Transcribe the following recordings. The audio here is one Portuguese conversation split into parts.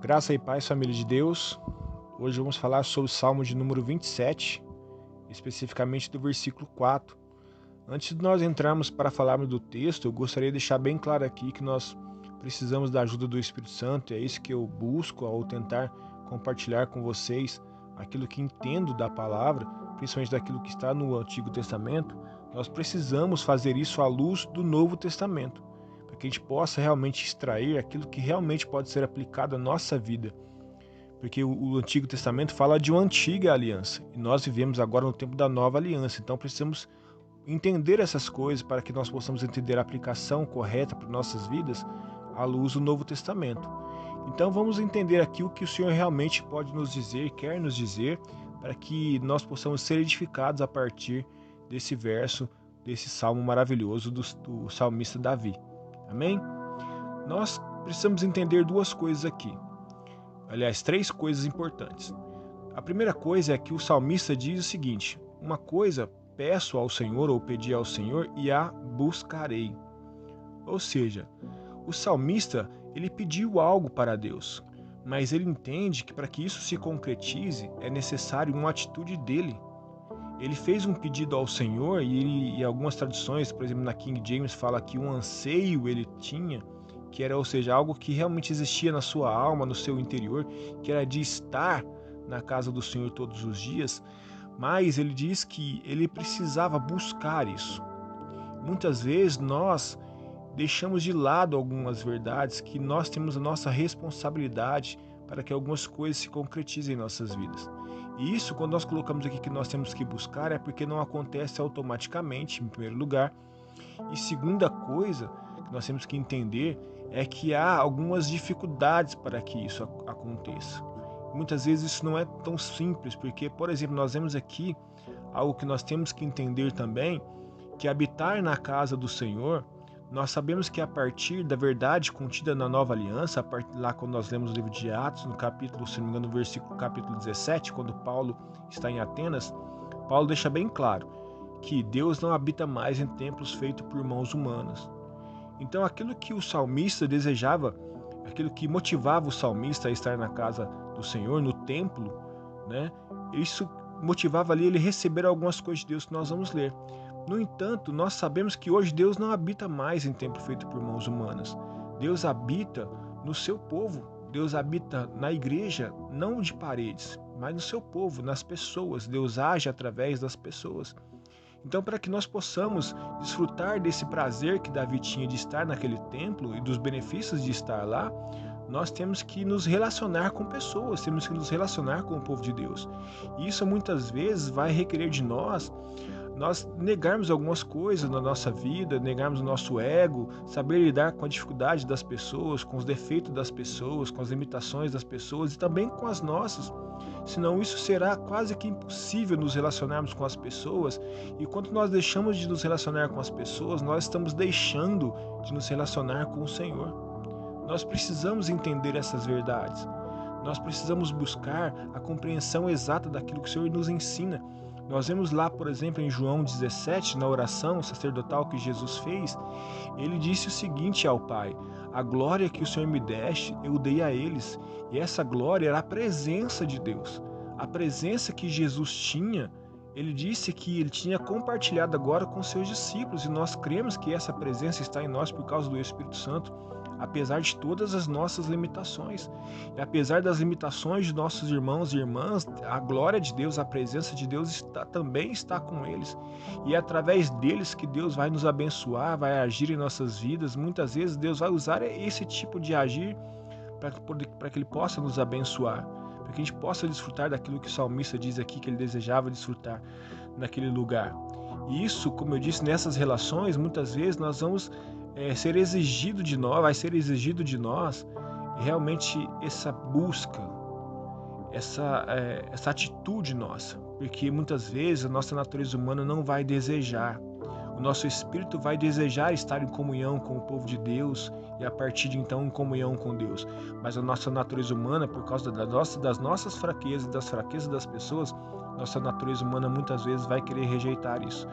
Graça e paz, família de Deus. Hoje vamos falar sobre o Salmo de número 27, especificamente do versículo 4. Antes de nós entrarmos para falarmos do texto, eu gostaria de deixar bem claro aqui que nós precisamos da ajuda do Espírito Santo, e é isso que eu busco ao tentar compartilhar com vocês aquilo que entendo da palavra, principalmente daquilo que está no Antigo Testamento. Nós precisamos fazer isso à luz do Novo Testamento, para que a gente possa realmente extrair aquilo que realmente pode ser aplicado à nossa vida. Porque o Antigo Testamento fala de uma antiga aliança, e nós vivemos agora no tempo da nova aliança, então precisamos entender essas coisas para que nós possamos entender a aplicação correta para nossas vidas à luz do Novo Testamento. Então vamos entender aqui o que o Senhor realmente pode nos dizer, quer nos dizer, para que nós possamos ser edificados a partir desse verso, desse salmo maravilhoso do salmista Davi. Amém? Nós precisamos entender duas coisas aqui. Aliás, três coisas importantes. A primeira coisa é que o salmista diz o seguinte: uma coisa peço ao Senhor, ou pedi ao Senhor, e a buscarei. Ou seja, o salmista, ele pediu algo para Deus, mas ele entende que para que isso se concretize, é necessário uma atitude dele. Ele fez um pedido ao Senhor e algumas traduções, por exemplo, na King James fala que um anseio ele tinha, que era, ou seja, algo que realmente existia na sua alma, no seu interior, que era de estar na casa do Senhor todos os dias, mas ele diz que ele precisava buscar isso. Muitas vezes nós deixamos de lado algumas verdades que nós temos a nossa responsabilidade para que algumas coisas se concretizem em nossas vidas. E isso, quando nós colocamos aqui que nós temos que buscar, é porque não acontece automaticamente, em primeiro lugar. E segunda coisa que nós temos que entender é que há algumas dificuldades para que isso aconteça. Muitas vezes isso não é tão simples, porque, por exemplo, nós vemos aqui algo que nós temos que entender também, que habitar na casa do Senhor, nós sabemos que a partir da verdade contida na Nova Aliança, lá quando nós lemos o livro de Atos, no capítulo, se não me engano, no versículo capítulo 17, quando Paulo está em Atenas, Paulo deixa bem claro que Deus não habita mais em templos feitos por mãos humanas. Então aquilo que o salmista desejava, aquilo que motivava o salmista a estar na casa do Senhor, no templo, né? Isso motivava ali ele receber algumas coisas de Deus que nós vamos ler. No entanto, nós sabemos que hoje Deus não habita mais em templo feito por mãos humanas. Deus habita no seu povo. Deus habita na igreja, não de paredes, mas no seu povo, nas pessoas. Deus age através das pessoas. Então, para que nós possamos desfrutar desse prazer que Davi tinha de estar naquele templo e dos benefícios de estar lá, nós temos que nos relacionar com pessoas, temos que nos relacionar com o povo de Deus. E isso muitas vezes vai requerer de nós negarmos algumas coisas na nossa vida, negarmos o nosso ego, saber lidar com a dificuldade das pessoas, com os defeitos das pessoas, com as limitações das pessoas e também com as nossas. Senão isso será quase que impossível nos relacionarmos com as pessoas, e quando nós deixamos de nos relacionar com as pessoas, nós estamos deixando de nos relacionar com o Senhor. Nós precisamos entender essas verdades. Nós precisamos buscar a compreensão exata daquilo que o Senhor nos ensina. Nós vemos lá, por exemplo, em João 17, na oração sacerdotal que Jesus fez, ele disse o seguinte ao Pai: a glória que o Senhor me deste, eu dei a eles. E essa glória era a presença de Deus. A presença que Jesus tinha, ele disse que ele tinha compartilhado agora com seus discípulos, e nós cremos que essa presença está em nós por causa do Espírito Santo, apesar de todas as nossas limitações. E apesar das limitações de nossos irmãos e irmãs, a glória de Deus, a presença de Deus também está com eles. E é através deles que Deus vai nos abençoar, vai agir em nossas vidas. Muitas vezes Deus vai usar esse tipo de agir para que Ele possa nos abençoar, para que a gente possa desfrutar daquilo que o salmista diz aqui que ele desejava desfrutar naquele lugar. E isso, como eu disse, nessas relações, muitas vezes nós vamos vai ser exigido de nós realmente essa busca, essa atitude nossa, porque muitas vezes a nossa natureza humana não vai desejar. o nosso espírito vai desejar estar em comunhão com o povo de Deus e a partir de então em comunhão com Deus. Mas a nossa natureza humana, por causa das nossas fraquezas e das fraquezas das pessoas, nossa natureza humana muitas vezes vai querer rejeitar isso.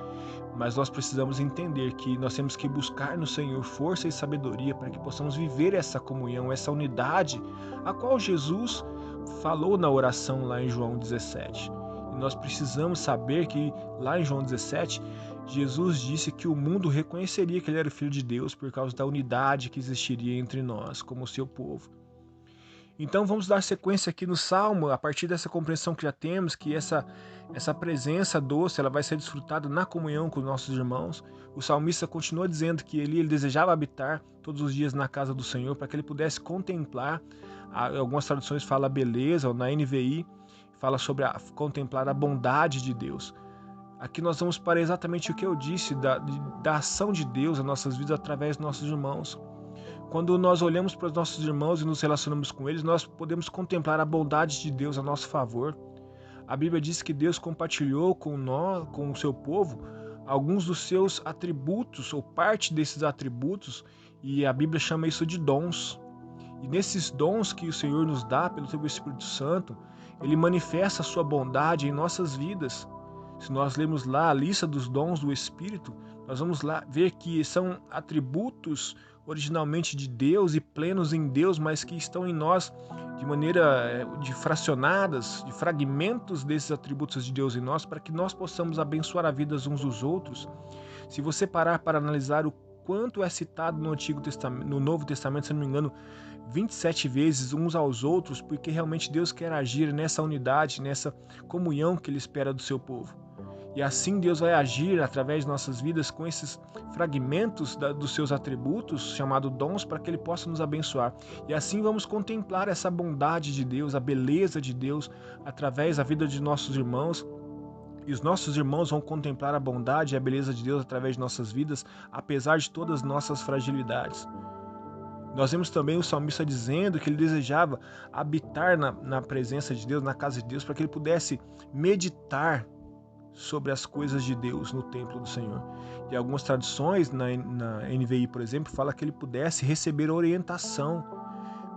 Mas nós precisamos entender que nós temos que buscar no Senhor força e sabedoria para que possamos viver essa comunhão, essa unidade, a qual Jesus falou na oração lá em João 17. E nós precisamos saber que lá em João 17, Jesus disse que o mundo reconheceria que ele era o Filho de Deus por causa da unidade que existiria entre nós, como o seu povo. Então vamos dar sequência aqui no Salmo, a partir dessa compreensão que já temos, que essa presença doce ela vai ser desfrutada na comunhão com os nossos irmãos. O salmista continua dizendo que ele desejava habitar todos os dias na casa do Senhor, para que ele pudesse contemplar, algumas traduções falam a beleza, ou na NVI fala sobre contemplar a bondade de Deus. Aqui nós vamos para exatamente o que eu disse, da ação de Deus nas nossas vidas através dos nossos irmãos. Quando nós olhamos para os nossos irmãos e nos relacionamos com eles, nós podemos contemplar a bondade de Deus a nosso favor. A Bíblia diz que Deus compartilhou com o seu povo, alguns dos seus atributos, ou parte desses atributos, e a Bíblia chama isso de dons. E nesses dons que o Senhor nos dá pelo seu Espírito Santo, Ele manifesta a sua bondade em nossas vidas. Se nós lermos lá a lista dos dons do Espírito, nós vamos lá ver que são atributos originalmente de Deus e plenos em Deus, mas que estão em nós de maneira de fracionadas, de fragmentos desses atributos de Deus em nós, para que nós possamos abençoar a vida uns dos outros. Se você parar para analisar o quanto é citado no Novo Testamento, se não me engano, 27 vezes uns aos outros, porque realmente Deus quer agir nessa unidade, nessa comunhão que Ele espera do seu povo. E assim Deus vai agir através de nossas vidas com esses fragmentos dos seus atributos, chamados dons, para que Ele possa nos abençoar. E assim vamos contemplar essa bondade de Deus, a beleza de Deus, através da vida de nossos irmãos. E os nossos irmãos vão contemplar a bondade e a beleza de Deus através de nossas vidas, apesar de todas as nossas fragilidades. Nós vemos também o salmista dizendo que ele desejava habitar na presença de Deus, na casa de Deus, para que ele pudesse meditar sobre as coisas de Deus no templo do Senhor. E algumas traduções, na NVI, por exemplo, fala que ele pudesse receber orientação.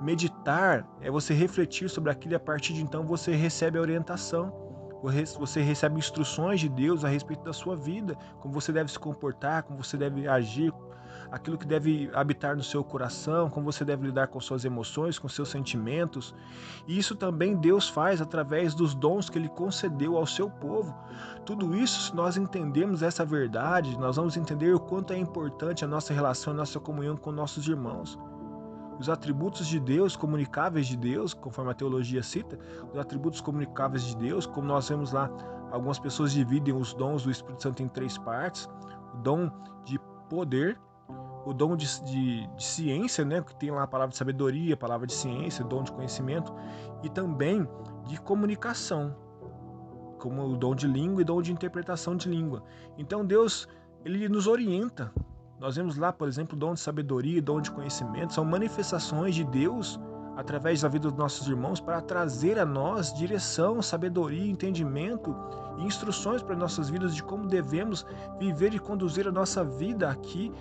Meditar é você refletir sobre aquilo e a partir de então você recebe a orientação. Você recebe instruções de Deus a respeito da sua vida, como você deve se comportar, como você deve agir, aquilo que deve habitar no seu coração, como você deve lidar com suas emoções, com seus sentimentos. E isso também Deus faz através dos dons que Ele concedeu ao seu povo. Tudo isso, se nós entendermos essa verdade, nós vamos entender o quanto é importante a nossa relação, a nossa comunhão com nossos irmãos. Os atributos de Deus, comunicáveis de Deus, conforme a teologia cita, os atributos comunicáveis de Deus, como nós vemos lá, algumas pessoas dividem os dons do Espírito Santo em 3 partes: o dom de poder, o dom de ciência, né, que tem lá a palavra de sabedoria, a palavra de ciência, o dom de conhecimento, e também de comunicação, como o dom de língua e dom de interpretação de língua. Então Deus, Ele nos orienta. Nós vemos lá, por exemplo, o dom de sabedoria e dom de conhecimento, são manifestações de Deus através da vida dos nossos irmãos para trazer a nós direção, sabedoria, entendimento e instruções para nossas vidas de como devemos viver e conduzir a nossa vida aqui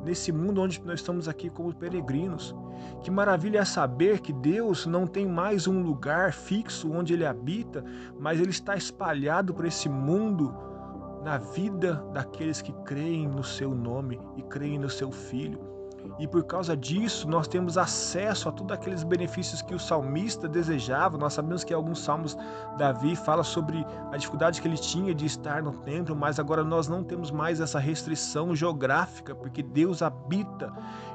nesse mundo onde nós estamos aqui como peregrinos. Que maravilha é saber que Deus não tem mais um lugar fixo onde Ele habita, mas Ele está espalhado por esse mundo na vida daqueles que creem no seu nome e creem no seu Filho. E por causa disso, nós temos acesso a todos aqueles benefícios que o salmista desejava. Nós sabemos que em alguns salmos Davi fala sobre a dificuldade que ele tinha de estar no templo, mas agora nós não temos mais essa restrição geográfica, porque Deus habita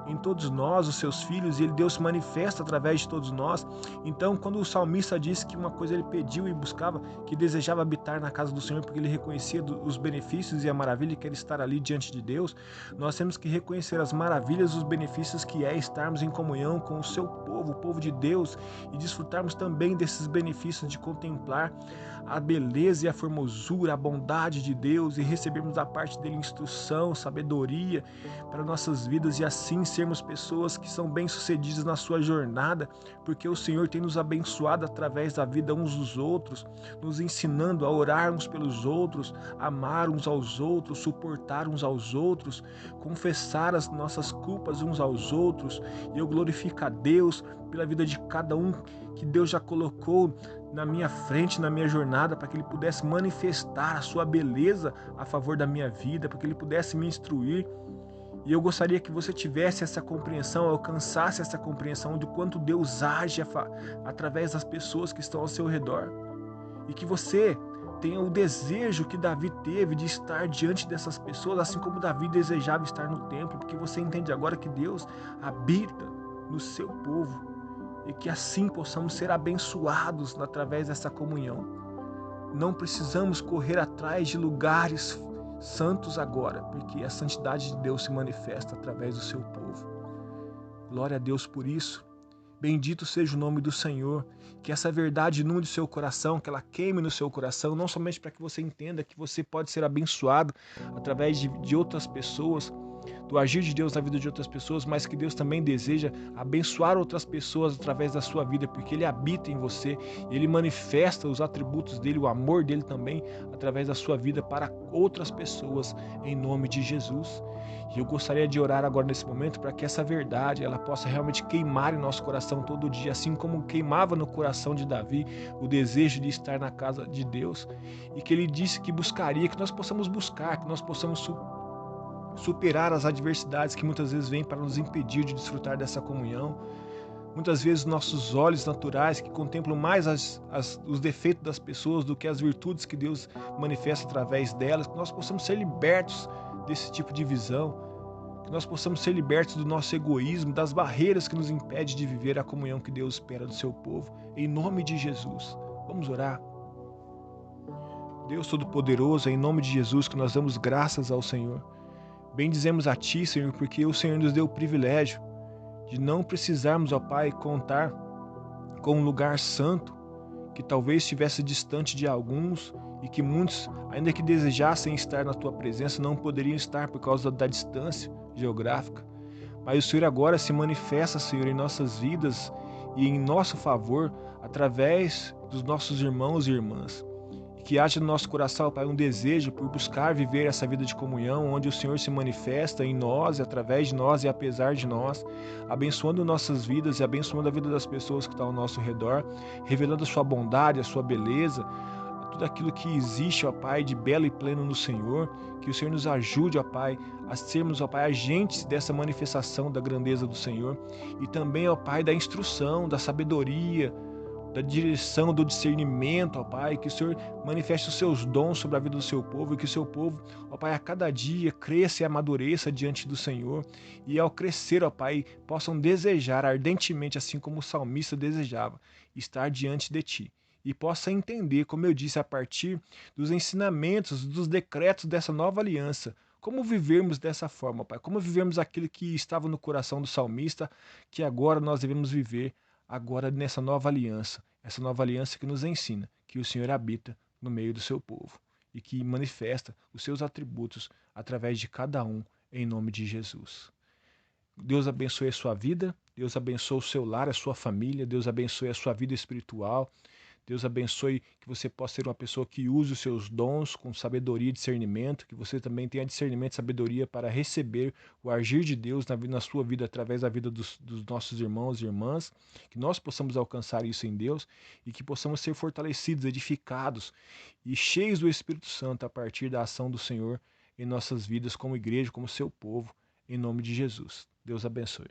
em todos nós, os seus filhos, e Deus se manifesta através de todos nós. Então, quando o salmista disse que uma coisa ele pediu e buscava, que desejava habitar na casa do Senhor, porque ele reconhecia os benefícios e a maravilha que era estar ali diante de Deus, nós temos que reconhecer as maravilhas, os benefícios que é estarmos em comunhão com o seu povo, o povo de Deus, e desfrutarmos também desses benefícios de contemplar a beleza e a formosura, a bondade de Deus, e recebermos da parte dele instrução, sabedoria para nossas vidas, e assim sermos pessoas que são bem-sucedidas na sua jornada, porque o Senhor tem nos abençoado através da vida uns dos outros, nos ensinando a orar uns pelos outros, amar uns aos outros, suportar uns aos outros, confessar as nossas culpas uns aos outros. E eu glorifico a Deus pela vida de cada um que Deus já colocou na minha frente, na minha jornada, para que Ele pudesse manifestar a sua beleza a favor da minha vida, para que Ele pudesse me instruir. E eu gostaria que você tivesse essa compreensão, alcançasse essa compreensão de quanto Deus age através das pessoas que estão ao seu redor. E que você tenha o desejo que Davi teve de estar diante dessas pessoas, assim como Davi desejava estar no templo, porque você entende agora que Deus habita no seu povo e que assim possamos ser abençoados através dessa comunhão. Não precisamos correr atrás de lugares santos agora, porque a santidade de Deus se manifesta através do seu povo. Glória a Deus por isso. Bendito seja o nome do Senhor, que essa verdade inunde o seu coração, que ela queime no seu coração, não somente para que você entenda que você pode ser abençoado através de outras pessoas, do agir de Deus na vida de outras pessoas, mas que Deus também deseja abençoar outras pessoas através da sua vida, porque Ele habita em você, Ele manifesta os atributos dEle, o amor dEle também, através da sua vida para outras pessoas, em nome de Jesus. E eu gostaria de orar agora nesse momento para que essa verdade ela possa realmente queimar em nosso coração todo dia, assim como queimava no coração de Davi o desejo de estar na casa de Deus, e que ele disse que buscaria, que nós possamos buscar, que nós possamos superar as adversidades que muitas vezes vêm para nos impedir de desfrutar dessa comunhão. Muitas vezes nossos olhos naturais que contemplam mais os defeitos das pessoas do que as virtudes que Deus manifesta através delas, que nós possamos ser libertos desse tipo de visão, que nós possamos ser libertos do nosso egoísmo, das barreiras que nos impedem de viver a comunhão que Deus espera do seu povo, em nome de Jesus. Vamos orar. Deus Todo-Poderoso, é em nome de Jesus que nós damos graças ao Senhor. Bendizemos a Ti, Senhor, porque o Senhor nos deu o privilégio de não precisarmos, ó Pai, contar com um lugar santo que talvez estivesse distante de alguns e que muitos, ainda que desejassem estar na Tua presença, não poderiam estar por causa da distância geográfica. Mas o Senhor agora se manifesta, Senhor, em nossas vidas e em nosso favor através dos nossos irmãos e irmãs. Que haja no nosso coração, Pai, um desejo por buscar viver essa vida de comunhão, onde o Senhor se manifesta em nós, através de nós e apesar de nós, abençoando nossas vidas e abençoando a vida das pessoas que estão ao nosso redor, revelando a sua bondade, a sua beleza, tudo aquilo que existe, ó Pai, de belo e pleno no Senhor. Que o Senhor nos ajude, ó Pai, a sermos, ó Pai, agentes dessa manifestação da grandeza do Senhor e também, ó Pai, da instrução, da sabedoria, da direção, do discernimento, ó Pai, que o Senhor manifeste os seus dons sobre a vida do seu povo e que o seu povo, ó Pai, a cada dia cresça e amadureça diante do Senhor e ao crescer, ó Pai, possam desejar ardentemente, assim como o salmista desejava, estar diante de Ti e possa entender, como eu disse, a partir dos ensinamentos, dos decretos dessa nova aliança, como vivermos dessa forma, Pai, como vivermos aquilo que estava no coração do salmista, que agora nós devemos viver agora nessa nova aliança, essa nova aliança que nos ensina que o Senhor habita no meio do seu povo e que manifesta os seus atributos através de cada um, em nome de Jesus. Deus abençoe a sua vida, Deus abençoe o seu lar, a sua família, Deus abençoe a sua vida espiritual, Deus abençoe que você possa ser uma pessoa que use os seus dons com sabedoria e discernimento, que você também tenha discernimento e sabedoria para receber o agir de Deus na sua vida, através da vida dos nossos irmãos e irmãs, que nós possamos alcançar isso em Deus e que possamos ser fortalecidos, edificados e cheios do Espírito Santo a partir da ação do Senhor em nossas vidas como igreja, como seu povo, em nome de Jesus. Deus abençoe.